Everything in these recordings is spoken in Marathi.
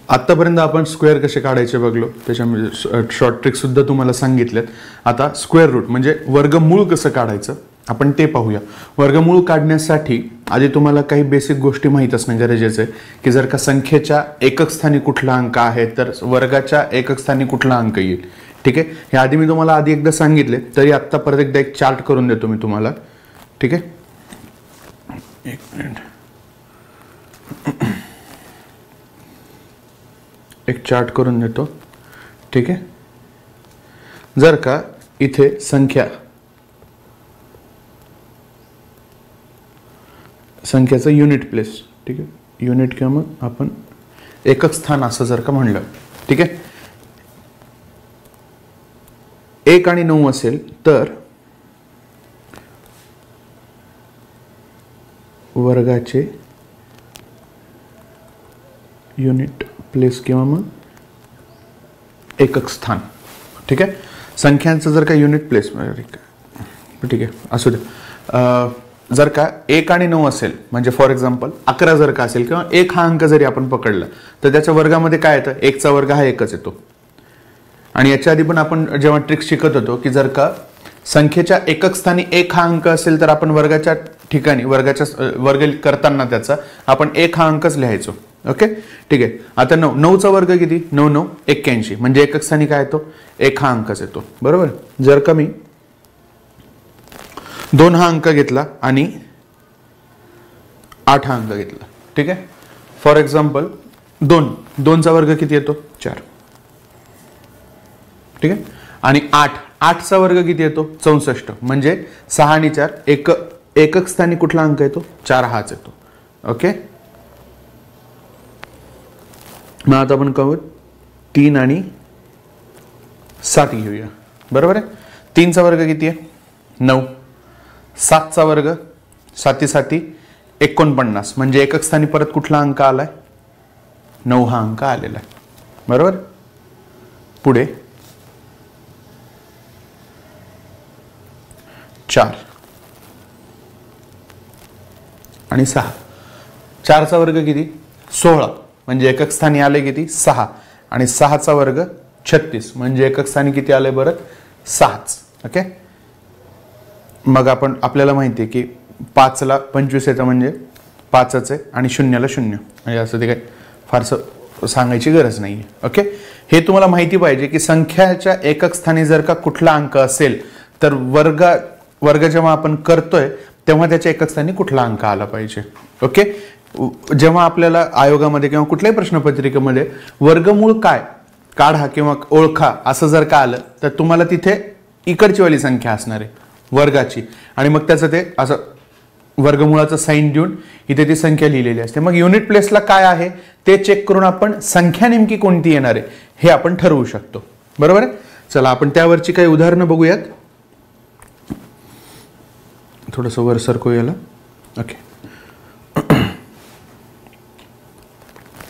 आतापर्यंत आपण स्क्वेअर कसे काढायचे बघलो, त्याच्यामध्ये शॉर्ट ट्रिक सुद्धा तुम्हाला सांगितल्यात. आता स्क्वेअर रूट म्हणजे वर्गमूळ कसं काढायचं आपण ते पाहूया. वर्गमूळ काढण्यासाठी आधी तुम्हाला काही बेसिक गोष्टी माहीत असणं गरजेचं आहे, की जर का संख्येच्या एकक स्थानी कुठला अंक आहे तर वर्गाच्या एकक स्थानी कुठला अंक येईल. ठीक आहे, हे आधी मी तुम्हाला आधी एकदा सांगितले, तरी आत्ता परत एकदा एक चार्ट करून देतो मी तुम्हाला. ठीक आहे, एक मिनिट, एक चार्ट करून देतो. ठीक आहे, जर का इथे संख्याचं युनिट प्लेस, ठीक आहे, युनिट किंवा मग आपण एकक स्थान असं जर का म्हणलं, ठीक आहे, 1 आणि 9 असेल तर वर्गाचे युनिट प्लेस किंवा मग एकक स्थान. ठीक आहे, संख्यांचं जर का युनिट प्लेस, ठीक आहे असू दे. जर का 1 आणि 9 असेल म्हणजे फॉर एक्झाम्पल 11 जर का असेल किंवा 1 हा अंक जरी आपण पकडला तर त्याच्या वर्गामध्ये काय येतं, 1 चा वर्ग हा 1च येतो. आणि याच्या आधी पण आपण जेव्हा ट्रिक्स शिकत होतो की जर का संख्येच्या एकक स्थानी 1 हा अंक असेल तर आपण वर्गाच्या ठिकाणी वर्ग करताना त्याचा आपण 1 हा अंकच लिहायचो. ओके, ठीक आहे. आता 9चा वर्ग किती, 9 9 81 म्हणजे एकक स्थानी काय येतो, 1 हा अंकच येतो. बरोबर. जर का मी 2 हा अंक घेतला आणि 8 हा अंक घेतला, ठीक आहे, फॉर एक्झाम्पल 2चा वर्ग किती येतो, 4. ठीक आहे, आणि 8चा वर्ग किती येतो, 64 म्हणजे 6 आणि 4 एकक स्थानी कुठला अंक येतो, 4 हाच येतो. ओके, मग आता आपण करू 3 आणि 7 घेऊया. बरोबर आहे. 3चा वर्ग किती आहे, 9. 7चा वर्ग 7 7 49 म्हणजे एकक स्थानी परत कुठला अंक आलाय, 9 हा अंक आलेला आहे. बरोबर. पुढे 4 आणि 6. 4चा वर्ग किती, 16 म्हणजे एकक स्थानी आले किती, 6. आणि 6चा वर्ग 36 म्हणजे एकक स्थानी किती आले बरं, 6च. ओके, मग आपल्याला माहिती आहे की 5ला 25 येतं म्हणजे 5च आहे आणि 0ला 0 म्हणजे असं ते काय फारसं सांगायची गरज नाही. ओके, हे तुम्हाला माहिती पाहिजे की संख्याच्या एकक स्थानी जर का कुठला अंक असेल तर वर्ग जेव्हा आपण करतोय तेव्हा त्याच्या एकक स्थानी कुठला अंक आला पाहिजे. ओके, जेव्हा आपल्याला आयोगामध्ये किंवा कुठल्याही प्रश्नपत्रिकेमध्ये वर्गमूळ काय काढा किंवा ओळखा असं जर का आलं तर तुम्हाला तिथे इकडची वाली संख्या असणार आहे वर्गाची आणि मग त्याचं ते असं वर्गमूळाचं साइन देऊन इथे ती संख्या लिहिलेली असते. मग युनिट प्लेसला काय आहे ते चेक करून आपण संख्या नेमकी कोणती येणार आहे हे आपण ठरवू शकतो. बरोबर आहे. चला आपण त्यावरची काही उदाहरणं बघूयात. थोडंसं वर सरकू याला. ओके,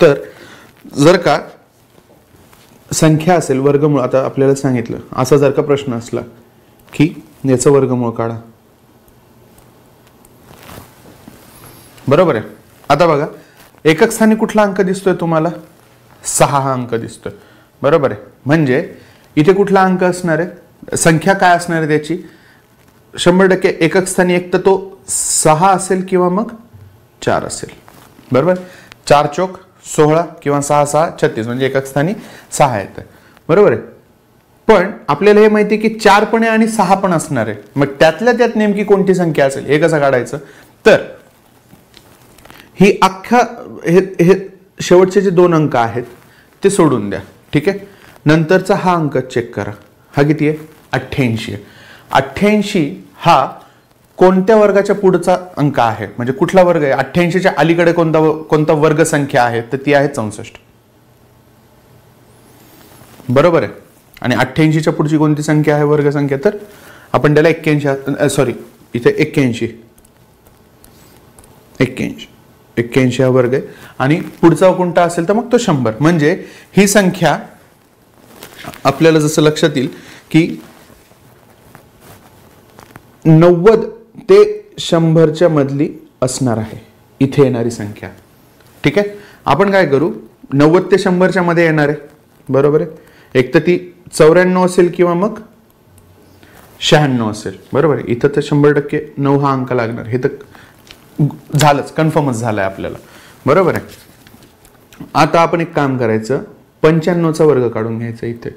तर जर का संख्या असेल वर्गमूळ, आता आपल्याला सांगितलं असा जर का प्रश्न असला की याचं वर्गमूळ काढा. बरोबर आहे. आता बघा एकक स्थानी कुठला अंक दिसतोय तुम्हाला, 6 हा अंक दिसतोय. बरोबर आहे. म्हणजे इथे कुठला अंक असणार आहे, संख्या काय असणार आहे त्याची, 100% एकक स्थानी एक तर तो 6 असेल किंवा मग 4 असेल. बरोबर. 4 चौक 16 किंवा 6 6 36 म्हणजे एकक स्थानी 6 येतं. बरोबर आहे. पण आपल्याला हे माहिती आहे की 4 पण आहे आणि 6 पण असणार आहे. मग त्यातल्या त्यात नेमकी कोणती संख्या असेल हे कसं काढायचं, तर ही हे शेवटचे जे 2 अंक आहेत ते सोडून द्या. ठीक आहे. नंतरचा हा अंक चेक करा, हा किती आहे, 88 आहे. 88 हा कोणत्या वर्गाच्या पुढचा अंक आहे, म्हणजे कुठला वर्ग आहे, 88च्या अलीकडे कोणता वर्ग संख्या आहे, तर ती आहे 64. बरोबर आहे. आणि 88च्या पुढची कोणती संख्या आहे वर्ग संख्या, तर आपण त्याला 81 इथे 81 हा वर्ग आहे आणि पुढचा कोणता असेल तर मग तो 100. म्हणजे ही संख्या आपल्याला जसं लक्षात येईल की 90 ते 100च्या मधली असणार आहे इथे येणारी संख्या. ठीक आहे. आपण काय करू, 90 ते 100च्या मध्ये येणार आहे, बरोबर आहे. एक तर ती 94 असेल किंवा मग 96 असेल, बरोबर आहे. इथं तर 100% 9 हा अंक लागणार, हे तर झालंच, कन्फर्मच झालंय आपल्याला, बरोबर आहे. आता आपण एक काम करायचं, 95चा वर्ग काढून घ्यायचा. इथे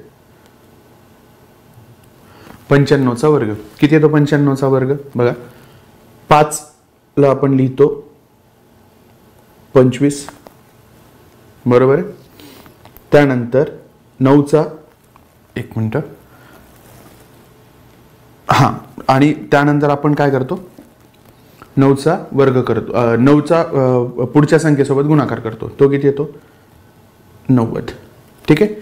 95चा वर्ग किती येतो? 95चा वर्ग बघा, 5 ला आपण लिहितो 25, बरोबर आहे. त्यानंतर 9चा, एक मिनिट, हा, आणि त्यानंतर आपण काय करतो, 9चा वर्ग करतो, 9चा पुढच्या संख्येसोबत गुणाकार करतो. तो किती येतो? 90. ठीक आहे.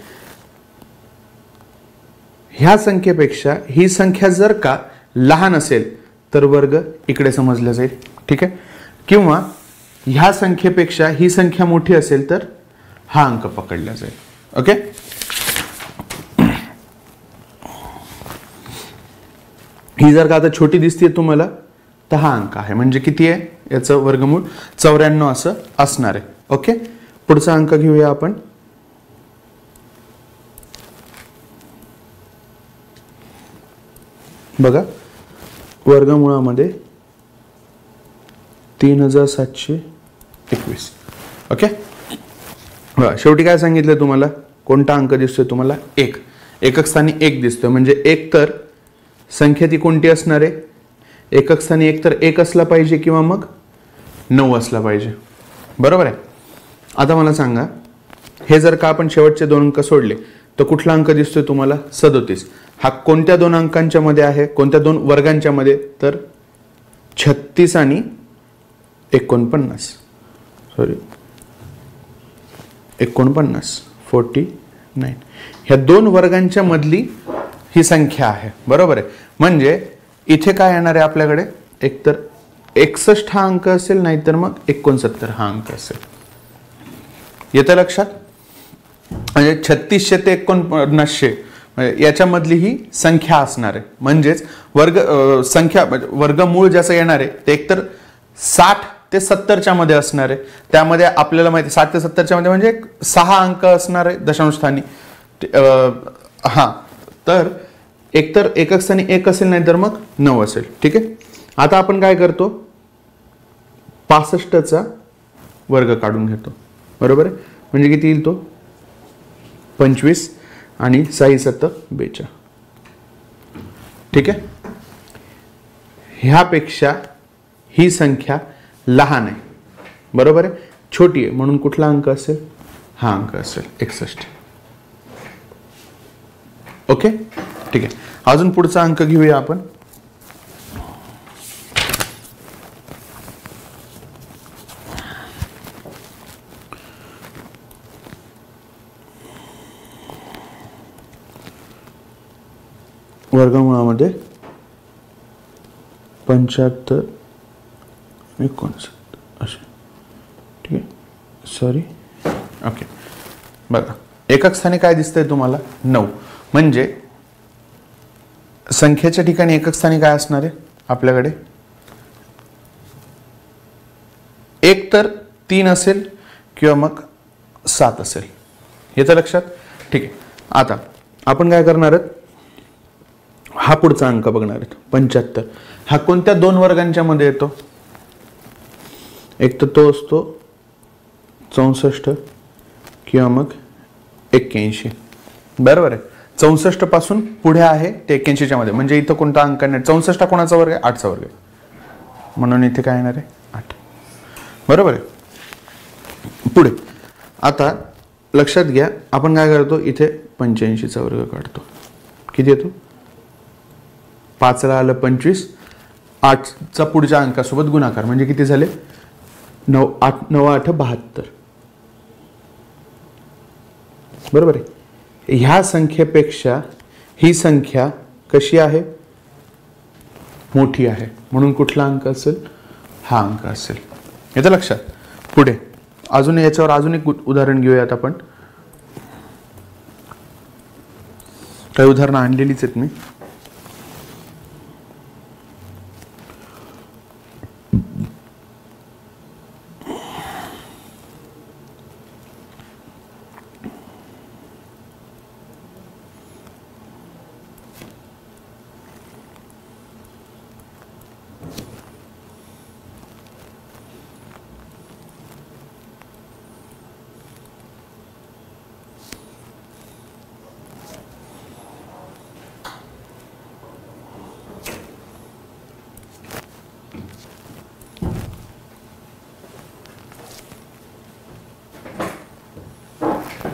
ह्या संख्येपेक्षा ही संख्या जर का लहान असेल तर वर्ग इकडे समजला जाईल. ठीक आहे. किंवा ह्या संख्येपेक्षा ही संख्या मोठी असेल तर हा अंक पकडला जाईल. ओके. ही जर का आता छोटी दिसते तुम्हाला तर हा अंक आहे, म्हणजे किती आहे? याचं वर्गमूळ 94 असं असणार आहे. ओके. पुढचा अंक घेऊया आपण. बघा, वर्गमुळामध्ये 3721. ओके. बघा, शेवटी काय सांगितलं तुम्हाला? कोणता अंक दिसतोय तुम्हाला? 1. एकक स्थानी 1 दिसतोय, म्हणजे एक तर संख्या ती कोणती असणार आहे? एकक स्थानी एक तर 1 असला पाहिजे किंवा मग 9 असला पाहिजे, बरोबर आहे. आता मला सांगा, हे जर का आपण शेवटचे 2 अंक सोडले तर कुठला अंक दिसतोय तुम्हाला? 37. हा कोणत्या 2 अंकांच्या मध्ये आहे? कोणत्या 2 वर्गांच्या मध्ये? तर 36 आणि 49. सॉरी, 49, 49. ह्या 2 वर्गांच्या मधली ही संख्या आहे, बरोबर आहे. म्हणजे इथे काय येणार आहे आपल्याकडे? एकतर 61 हा अंक असेल, नाहीतर मग 69 हा अंक असेल. येतं लक्षात? म्हणजे 3600 ते 4900 याच्यामधली ही संख्या असणार आहे. म्हणजेच संख्या वर्गमूळ ज्याचं येणार आहे ते एकतर 60 ते 70च्या मध्ये असणार आहे. त्यामध्ये आपल्याला माहिती 60 ते 70च्या मध्ये म्हणजे 6 अंक असणार आहे दशांश स्थानी. हा, तर एकतर एकक स्थानी 1 असेल, नाहीतर मग 9 असेल. ठीक आहे. आता आपण काय करतो? 65चा वर्ग काढून घेतो, बरोबर आहे. म्हणजे किती येईल तो? 25 आणि 6 7 42. ठीक आहे. ह्यापेक्षा ही संख्या लहान आहे, बरोबर आहे, छोटी आहे, म्हणून कुठला अंक असेल? हा अंक असेल 61. ओके. ठीक आहे. अजून पुढचा अंक घेऊया आपण. वर्गमुळामध्ये 75 59 असे. ठीक आहे. सॉरी. ओके. बघा, एकक स्थानी काय दिसतंय तुम्हाला? 9. म्हणजे संख्येच्या ठिकाणी एकक स्थानी काय असणार आहे आपल्याकडे? एक तर 3 असेल किंवा मग 7 असेल. येतं लक्षात? ठीक आहे. आता आपण काय करणार आहोत? हा पुढचा अंक बघणार आहेत, 75. हा कोणत्या 2 वर्गांच्या मध्ये येतो? एक तर तो असतो 64 किंवा मग 81, बरोबर आहे. 64 पासून पुढे आहे ते 81च्या मध्ये, म्हणजे इथं कोणता अंक नाही. 64 कोणाचा वर्ग आहे? 8चा वर्ग आहे, म्हणून इथे काय येणार आहे? 8, बरोबर आहे. पुढे आता लक्षात घ्या, आपण काय करतो? इथे 85चा वर्ग काढतो. किती येतो? 5 ला आलं 25, 8चा पुढच्या अंकासोबत गुणाकार, म्हणजे किती झाले? 9 8 9 8 72, बरोबर आहे. ह्या संख्येपेक्षा ही संख्या कशी आहे? मोठी आहे, म्हणून कुठला अंक असेल? हा अंक असेल. येतं लक्षात? पुढे अजून याच्यावर अजून एक उदाहरण घेऊयात आपण. काही उदाहरणं आणलेलीच आहेत मी.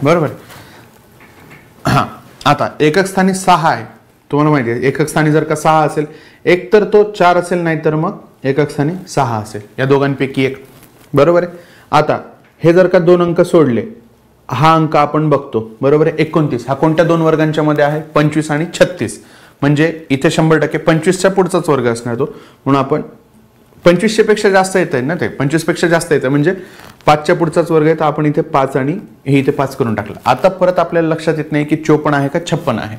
बरोबर. हा, आता एकक स्थानी 6 आहे, तुम्हाला माहिती आहे एकक स्थानी जर का 6 असेल एक तर तो 4 असेल, नाही तर मग एकक स्थानी 6 असेल, या दोघांपैकी एक. बरोबर आहे. आता हे जर का 2 अंक सोडले, हा अंक आपण बघतो. बरोबर आहे. 29 हा कोणत्या दोन वर्गांच्या मध्ये आहे? 25 आणि 36. म्हणजे इथे 100% 25च्या पुढचाच वर्ग असणार तो, म्हणून आपण 2500 पेक्षा जास्त येत आहे ना, ते 25 पेक्षा जास्त येतं म्हणजे 5च्या पुढचाच वर्ग आहे, तर आपण इथे 5 आणि हे इथे 5 करून टाकलं. आता परत आपल्याला लक्षात येत नाही की 54 आहे का 56 आहे.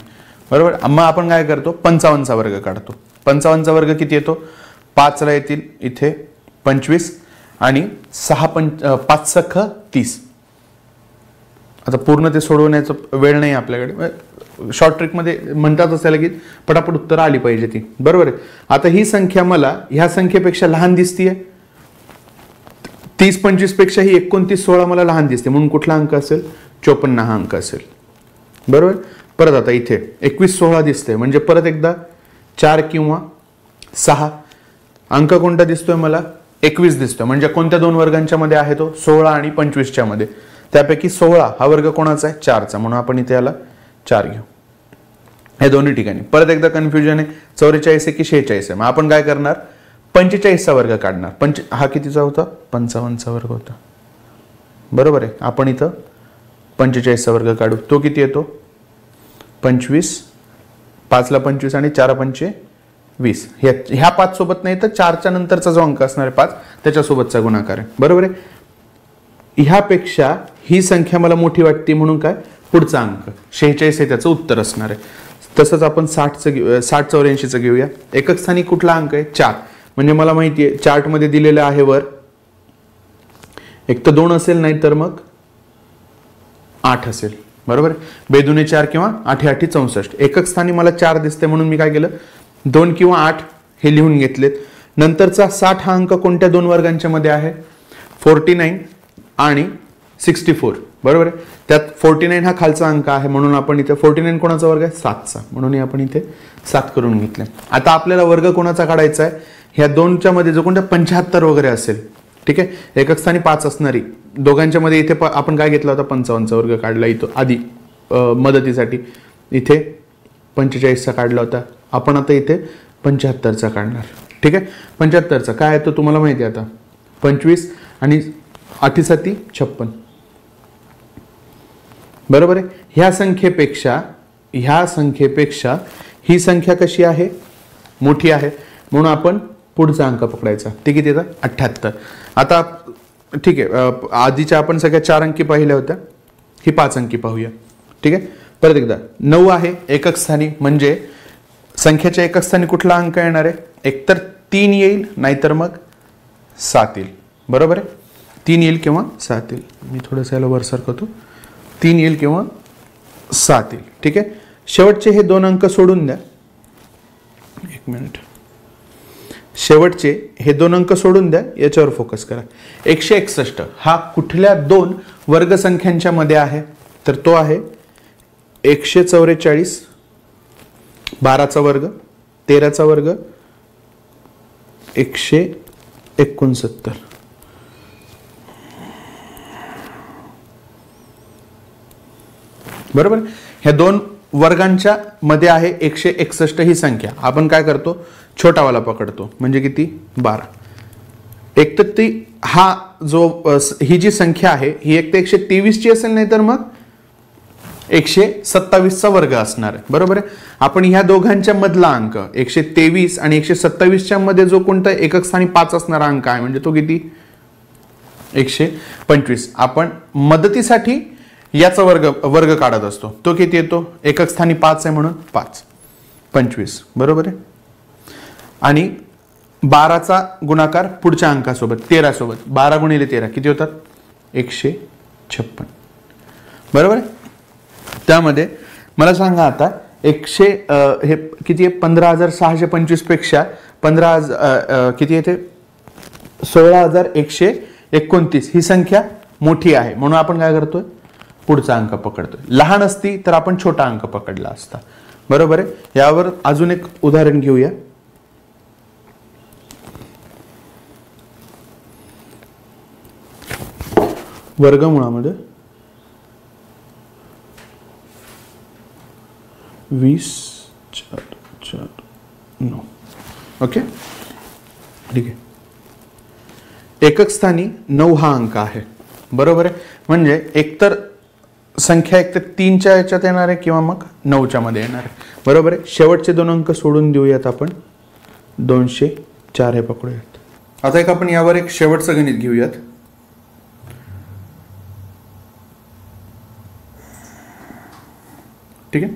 बरोबर. मग आपण काय करतो? 55चा वर्ग काढतो. 55चा वर्ग किती येतो? 5 ला येतील इथे 25 आणि 5 सख 30. आता पूर्ण ते सोडवण्याचा वेळ नाही आपल्याकडे, शॉर्ट ट्रिक मध्ये म्हणतात असायला की पटापट उत्तर आली पाहिजे ती. बरोबर आहे. आता ही संख्या मला ह्या संख्येपेक्षा लहान दिसतीये, 30-25 पेक्षा ही 29-16 मला लहान दिसते, म्हणून कुठला अंक असेल? 54 हा अंक असेल. बरोबर. परत आता इथे 21-16 दिसते, म्हणजे परत एकदा 4 किंवा 6. अंक कोणता दिसतोय मला? 21 दिसतोय, म्हणजे कोणत्या दोन वर्गांच्या मध्ये आहे तो? 16 आणि 25च्या मध्ये. त्यापैकी 16 हा वर्ग कोणाचा आहे? 4चा, म्हणून आपण इथे याला 4 घेऊ. हे दोन्ही ठिकाणी परत एकदा कन्फ्युजन आहे. 44 आहे की 46 आहे. मग आपण काय करणार? 45चा वर्ग काढणार. हा कितीचा होता? 55चा वर्ग होता. बरोबर आहे. आपण इथं 45चा वर्ग काढू. तो किती येतो? 25. 5 ला 25 आणि 4 पंचे 20. ह्या 5 सोबत नाही तर 4च्या नंतरचा जो अंक असणार आहे 5 त्याच्यासोबतचा गुणाकार आहे. बरोबर आहे. ह्यापेक्षा ही संख्या मला मोठी वाटते, म्हणून काय? पुढचा अंक 46 आहे, त्याचं उत्तर असणार आहे. तसंच आपण 60-84चं घेऊया. एकक स्थानी कुठला अंक आहे? 4. म्हणजे मला माहिती आहे चार्ट मध्ये दिलेलं आहे वर एक तर 2 असेल, नाही तर मग 8 असेल. बरोबर आहे. बेदुने 4 किंवा 8-8 64. एकक स्थानी मला 4 दिसते, म्हणून मी काय केलं? 2 किंवा 8 हे लिहून घेतलेत. नंतरचा 60 हा अंक कोणत्या दोन वर्गांच्या मध्ये आहे? 49 आणि 64. बरोबर आहे. त्यात 49 हा खालचा अंक आहे, म्हणून आपण इथे 49 कोणाचा वर्ग आहे? 7चा, म्हणून आपण इथे 7 करून घेतले. आता आपल्याला वर्ग कोणाचा काढायचा आहे? ह्या दोनच्या मध्ये जो कोणत्या 75 वगैरे असेल, ठीक आहे, एकक स्थानी 5 असणारी दोघांच्या मध्ये इथे आपण काय घेतला होता? 55चा वर्ग काढला इथं आधी मदतीसाठी. इथे 45चा काढला होता. आपण आता इथे 75चा काढणार. ठीक आहे. 75चा काय आहे तो तुम्हाला माहिती आहे आता. 25 आणि 8 7 56. बरोबर आहे. ह्या संख्येपेक्षा ही संख्या कशी आहे? मोठी आहे, म्हणून आपण पुढचा अंक पकडायचा. ते किती येतं? 78. आता ठीक आहे, आधीच्या आपण सगळ्या 4 अंकी पाहिल्या होत्या, ही 5 अंकी पाहूया. ठीक आहे. परत एकदा 9 आहे एकक स्थानी, म्हणजे संख्येच्या एकक स्थानी कुठला अंक येणार आहे? एकतर 3 येईल, नाहीतर मग 7 येईल. बरोबर आहे. 3 येईल किंवा 7 येईल. मी थोडंसं याला वर सरकवतो. 3 येईल किंवा 7 येईल. ठीक आहे. शेवटचे हे 2 अंक सोडून द्या. एक मिनिट. शेवटचे हे 2 अंक सोडून द्या, याच्यावर फोकस करा. 161 हा कुठल्या दोन वर्गसंख्यांच्या मध्ये आहे? तर तो आहे 144, 12चा वर्ग, 13चा वर्ग, 169. बरोबर. ह्या दोन वर्गांच्या मध्ये आहे 161 ही संख्या. आपण काय करतो? छोटावाला पकडतो, म्हणजे किती? 12. एक तर ती ही जी संख्या आहे ही एक तर 123 ची असेल, नाही तर मग 127चा वर्ग असणार आहे. बरोबर आहे. आपण ह्या दोघांच्या मधला अंक 123 आणि 127च्या मध्ये जो कोणता एकक स्थानी 5 असणारा अंक आहे, म्हणजे तो किती? 125. आपण मदतीसाठी याचा वर्ग काढत असतो. तो किती येतो? एकक स्थानी 5 आहे, म्हणून 5 25. बरोबर आहे. आणि 12चा गुणाकार पुढच्या अंकासोबत 13 सोबत. 12 गुणिले 13 किती होतात? 156. बरोबर आहे. त्यामध्ये मला सांगा आता हे किती आहे? 15,625 पेक्षा 15,000 किती येते? 16,129 ही संख्या मोठी आहे, म्हणून आपण काय करतोय? पुढचा अंक पकडतोय. लहान असती तर आपण छोटा अंक पकडला असता. बरोबर आहे. यावर अजून एक उदाहरण घेऊया. वर्गमुळामध्ये 20 4 4 9. ओके, ठीक आहे. एकक स्थानी 9 हा अंक आहे, बरोबर आहे. म्हणजे एकतर संख्या एकतर 3च्या याच्यात येणार आहे किंवा मग 9च्या मध्ये येणार आहे, बरोबर आहे. शेवटचे 2 अंक सोडून देऊयात आपण, 204 हे पकडूयात. आता एक आपण यावर एक शेवटचं गणित घेऊयात. ठीक आहे,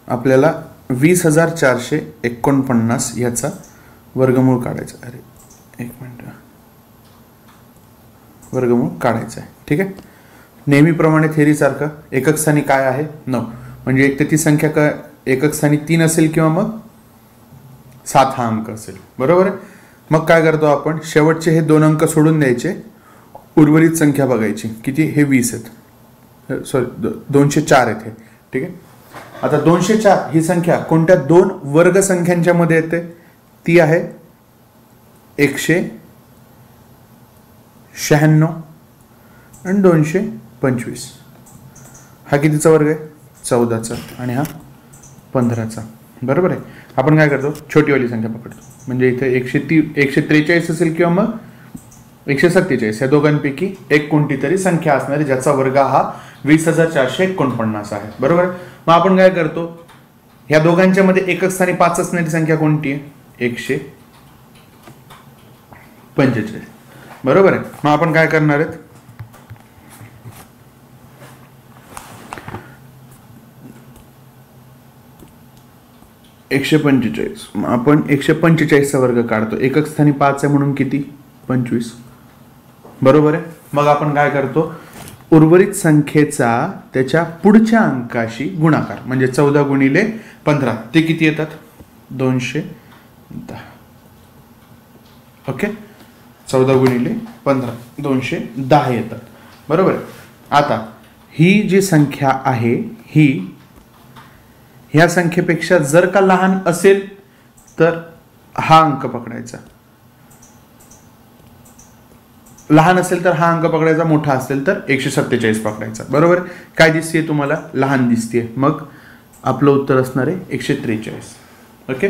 आपल्याला 20,449 याचा वर्गमूळ काढायचा. अरे एक मिनिट, वर्गमूळ काढायचा आहे. ठीक आहे, नेहमीप्रमाणे थेरी सारखं एकक स्थानी काय आहे 9, म्हणजे एक तर ती संख्या काय एकक स्थानी 3 असेल किंवा मग 7 हा अंक असेल, बरोबर आहे. मग काय करतो आपण, शेवटचे हे 2 अंक सोडून द्यायचे, उर्वरित संख्या बघायची. किती, हे 20 आहेत, सॉरी 204 आहेत हे. ठीक आहे, आता 204 ही संख्या कोणत्या 2 वर्ग संख्यांच्या मध्ये येते, ती आहे 196 आणि 225. हा कितीचा वर्ग आहे, 14चा, आणि हा 15चा, बरोबर आहे. आपण काय करतो, छोटीवाली संख्या पकडतो, म्हणजे इथे 143 असेल किंवा मग 147, या दोघांपैकी एक कोणती तरी संख्या असणारी ज्याचा वर्ग हा 20,449 आहे, बरोबर. मग आपण काय करतो, ह्या दोघांच्या मध्ये एकक स्थानी 5 असणारी संख्या कोणती आहे, 145, बरोबर आहे. मग आपण काय करणार आहेत, आपण 145चा वर्ग काढतो. एकक स्थानी 5 आहे म्हणून किती, 25, बरोबर आहे. मग आपण काय करतो, उर्वरित संख्येचा त्याच्या पुढच्या अंकाशी गुणाकार, म्हणजे 14 गुणिले 15 ते किती येतात, 210. ओके, 14 गुणिले 15 210 येतात, बरोबर. आता ही जी संख्या आहे ही ह्या संख्येपेक्षा जर का लहान असेल तर हा अंक पकडायचा, लहान असेल तर हा अंक पकडायचा, मोठा असेल तर 147 पकडायचा, बरोबर. काय दिसतेय तुम्हाला, लहान दिसतेय, मग आपलं उत्तर असणार आहे 143. ओके.